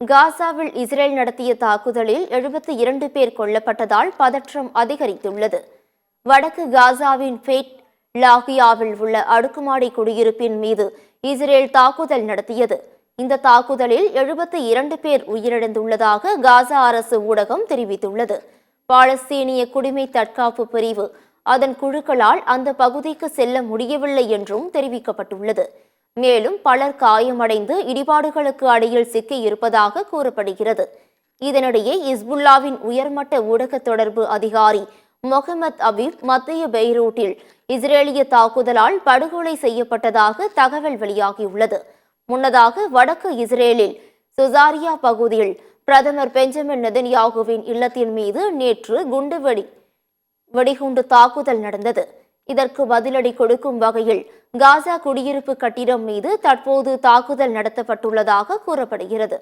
காசாவில் இஸ்ரேல் நடத்திய தாக்குதலில் 72 பேர் கொல்லப்பட்டதால் பதற்றம் அதிகரித்துள்ளது. வடக்கு காசாவின் ஃபேட் லாகியாவில் உள்ள அடுக்குமாடி குடியிருப்பின் மீது இஸ்ரேல் தாக்குதல் நடத்தியது. இந்த தாக்குதலில் 72 பேர் உயிரிழந்துள்ளதாக காசா அரசு ஊடகம் தெரிவித்துள்ளது. பாலஸ்தீனிய குடிமை தற்காப்பு பிரிவு அதன் குழுக்களால் அந்த பகுதிக்கு செல்ல முடியவில்லை என்றும் தெரிவிக்கப்பட்டுள்ளது. மேலும் பலர் காயமடைந்து இடிபாடுகளுக்கு அடியில் சிக்கி இருப்பதாக கூறப்படுகிறது. இதனிடையே இஸ்புல்லாவின் உயர்மட்ட ஊடக தொடர்பு அதிகாரி மொஹமத் அபீப் மத்திய பெய்ரூட்டில் இஸ்ரேலிய தாக்குதலால் படுகொலை செய்யப்பட்டதாக தகவல் வெளியாகியுள்ளது. முன்னதாக வடக்கு இஸ்ரேலில் சுசாரியா பகுதியில் பிரதமர் பெஞ்சமின் நெதன்யாகுவின் இல்லத்தின் மீது நேற்று வெடிகுண்டு தாக்குதல் நடந்தது. இதற்கு பதிலடி கொடுக்கும் வகையில் காசா குடியிருப்பு கட்டிடம் மீது தற்போது தாக்குதல் நடத்தப்பட்டுள்ளதாக கூறப்படுகிறது.